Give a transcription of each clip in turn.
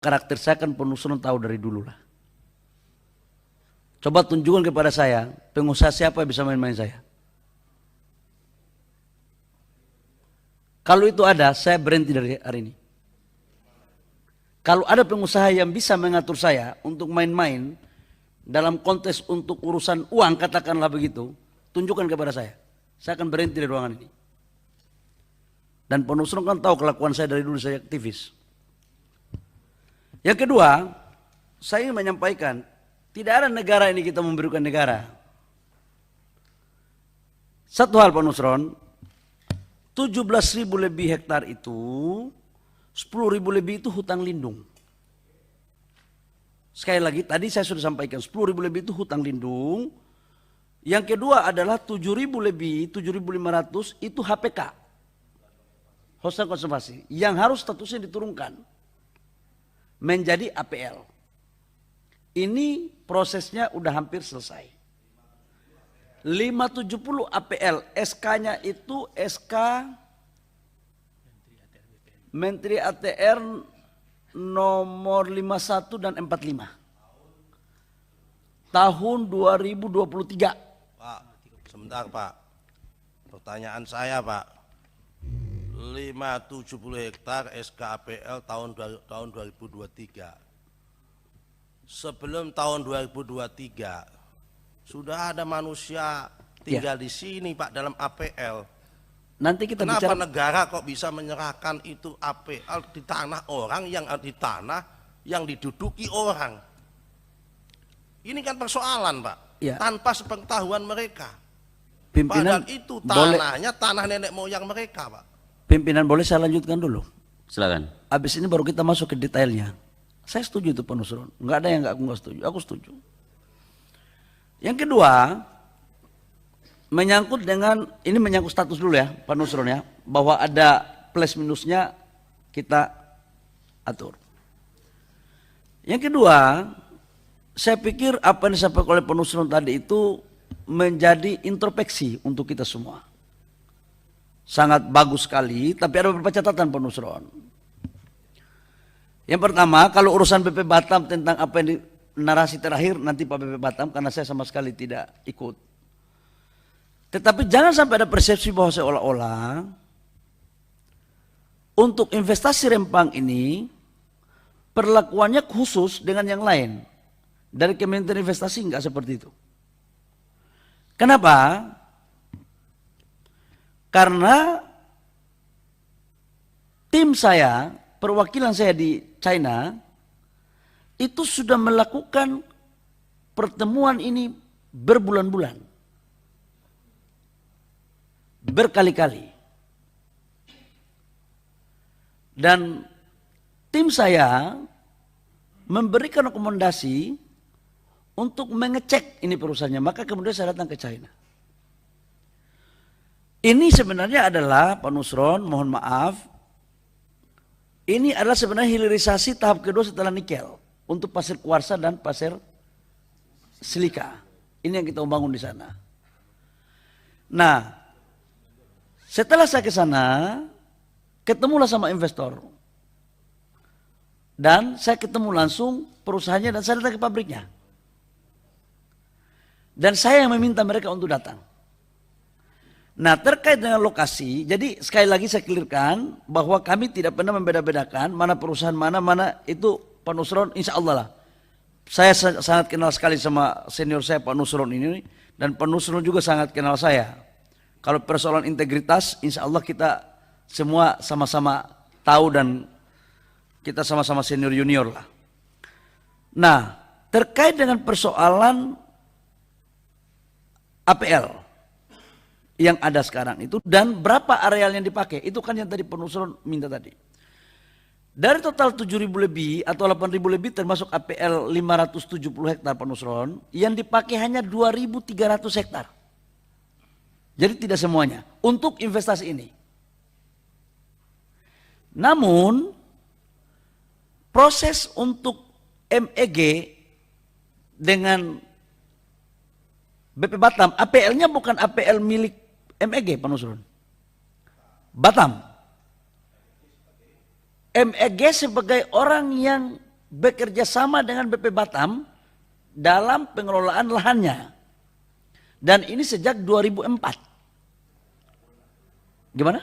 karakter saya kan penusuran tahu dari dulu lah. Coba tunjukkan kepada saya, pengusaha siapa yang bisa main-main saya. Kalau itu ada, saya berhenti dari hari ini. Kalau ada pengusaha yang bisa mengatur saya untuk main-main dalam konteks untuk urusan uang, katakanlah begitu, tunjukkan kepada saya. Saya akan berhenti dari ruangan ini. Dan penusuran kan tahu kelakuan saya dari dulu, saya aktivis. Yang kedua, saya ingin menyampaikan, tidak ada negara ini kita memberikan negara. Satu hal Pak Nusron, 17.000 lebih hektar itu, 10.000 lebih itu hutang lindung. Sekali lagi, tadi saya sudah sampaikan, 10.000 lebih itu hutang lindung. Yang kedua adalah 7.000 lebih, 7.500 itu HPK. Hutan konservasi. Yang harus statusnya diturunkan menjadi APL. Ini prosesnya udah hampir selesai. 570 APL, SK-nya itu SK Menteri ATR nomor 51 dan 45. Tahun 2023. Pak, sebentar Pak. Pertanyaan saya Pak. 570 hektar SKAPL tahun 2023. Sebelum tahun 2023 sudah ada manusia tinggal di sini Pak dalam APL. Nanti kita Kenapa bicara negara kok bisa menyerahkan itu APL di tanah orang yang di tanah yang diduduki orang? Ini kan persoalan Pak. Ya. Tanpa sepengetahuan mereka. pimpinan. Padahal itu Boleh, tanahnya tanah nenek moyang mereka Pak. pimpinan boleh saya lanjutkan dulu. Silakan. Habis ini baru kita masuk ke detailnya. Saya setuju itu Pak Nusron. Enggak ada yang enggak setuju. Aku setuju. Yang kedua, menyangkut dengan, ini menyangkut status dulu ya Pak Nusron ya, bahwa ada plus minusnya kita atur. Yang kedua, saya pikir apa yang disampaikan oleh Pak Nusron tadi itu menjadi introspeksi untuk kita semua. Sangat bagus sekali, tapi ada beberapa catatan Pak Nusron. Yang pertama, kalau urusan BP Batam tentang apa yang di narasi terakhir nanti Pak BP Batam, karena saya sama sekali tidak ikut. Tetapi jangan sampai ada persepsi bahwa seolah-olah untuk investasi Rempang ini perlakuannya khusus dengan yang lain. Dari Kementerian Investasi enggak seperti itu. Kenapa? Karena tim saya, perwakilan saya di China, itu sudah melakukan pertemuan ini berbulan-bulan. Berkali-kali. Dan tim saya memberikan rekomendasi untuk mengecek ini perusahaannya. Maka kemudian saya datang ke China. Ini sebenarnya adalah, Pak Nusron, mohon maaf, ini adalah sebenarnya hilirisasi tahap kedua setelah nikel untuk pasir kuarsa dan pasir silika. Ini yang kita bangun di sana. Nah, setelah saya ke sana, ketemulah sama investor. Dan saya ketemu langsung perusahaannya dan saya datang ke pabriknya. Dan saya yang meminta mereka untuk datang. Nah, terkait dengan lokasi, jadi sekali lagi saya clearkan bahwa kami tidak pernah membeda-bedakan mana perusahaan mana itu Pak Nusron, insya Allah lah. Saya sangat kenal sekali sama senior saya Pak Nusron ini, dan Pak Nusron juga sangat kenal saya. Kalau persoalan integritas, insya Allah kita semua sama-sama tahu dan kita sama-sama senior junior lah. Nah, terkait dengan persoalan APL yang ada sekarang itu dan berapa areal yang dipakai, itu kan yang tadi Pak Nusron minta tadi. Dari total 7.000 lebih atau 8.000 lebih termasuk APL 570 hektar Pak Nusron, yang dipakai hanya 2.300 hektar. Jadi tidak semuanya untuk investasi ini. Namun proses untuk MEG dengan BP Batam, APL-nya bukan APL milik MEG Pak Nusron. Batam. MEG sebagai orang yang bekerja sama dengan BP Batam dalam pengelolaan lahannya. Dan ini sejak 2004. Gimana?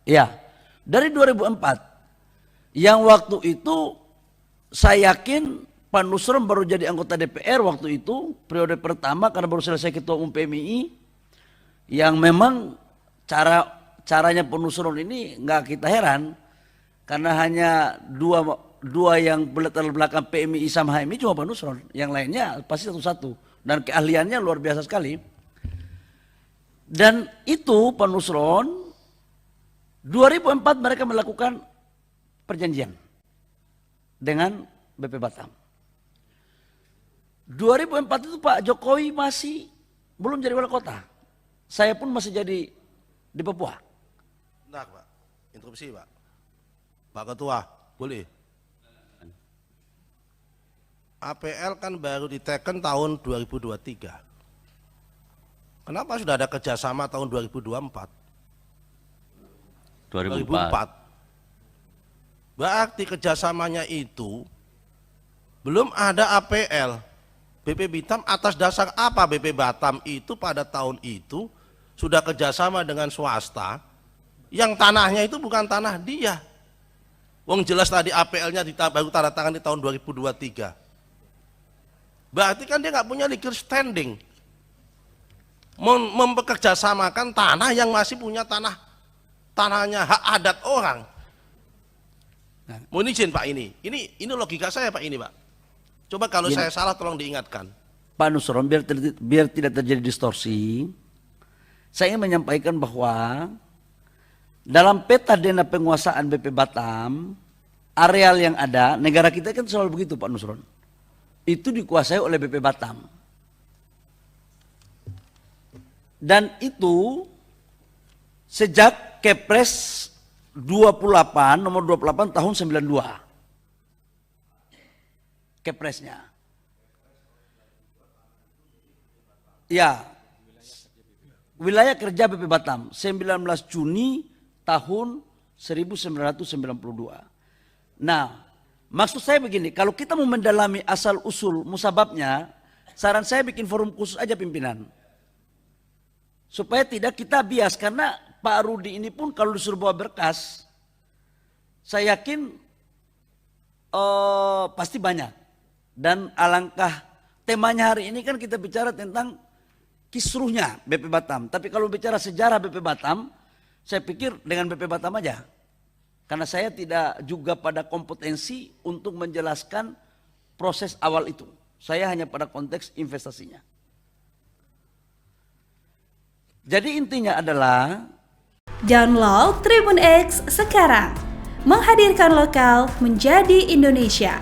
Ya, dari 2004. Yang waktu itu saya yakin Pak Nusron baru jadi anggota DPR waktu itu, periode pertama karena baru selesai ketua umum PMII, yang memang caranya Pak Nusron ini nggak kita heran, karena hanya dua yang berlatar belakang PMII sama HMI cuma Pak Nusron, yang lainnya pasti satu-satu dan keahliannya luar biasa sekali. Dan itu Pak Nusron 2004 mereka melakukan perjanjian dengan BP Batam. 2004 itu Pak Jokowi masih belum jadi wali kota. Saya pun masih jadi di Papua. Nah, Pak, interupsi Pak. Pak Ketua, boleh? APL kan baru diteken tahun 2023. Kenapa sudah ada kerjasama tahun 2024? 2004. Berarti kerjasamanya itu belum ada APL. BP Batam atas dasar apa BP Batam itu pada tahun itu sudah kerjasama dengan swasta yang tanahnya itu bukan tanah dia. Wong jelas tadi APL-nya baru tanda tangan di tahun 2023. Berarti kan dia nggak punya legal standing mempekerjasamakan tanah yang masih punya tanahnya hak adat orang. Mohon izin Pak, ini logika saya Pak ini Pak. Coba kalau saya salah tolong diingatkan. Pak Nusron, biar tidak terjadi distorsi, saya ingin menyampaikan bahwa dalam peta dana penguasaan BP Batam, areal yang ada, negara kita kan selalu begitu Pak Nusron, itu dikuasai oleh BP Batam. Dan itu sejak Kepres 28, nomor 28 tahun 92. Kepresnya. Ya. Wilayah kerja BP Batam 19 Juni tahun 1992. Nah, maksud saya begini, kalau kita mau mendalami asal usul musababnya, saran saya bikin forum khusus aja pimpinan. Supaya tidak kita bias, karena Pak Rudi ini pun kalau disuruh bawa berkas, saya yakin pasti banyak. Dan alangkah temanya hari ini kan kita bicara tentang kisruhnya BP Batam. Tapi kalau bicara sejarah BP Batam, saya pikir dengan BP Batam aja. Karena saya tidak juga pada kompetensi untuk menjelaskan proses awal itu. Saya hanya pada konteks investasinya. Jadi intinya adalah download Tribun X sekarang, menghadirkan lokal menjadi Indonesia.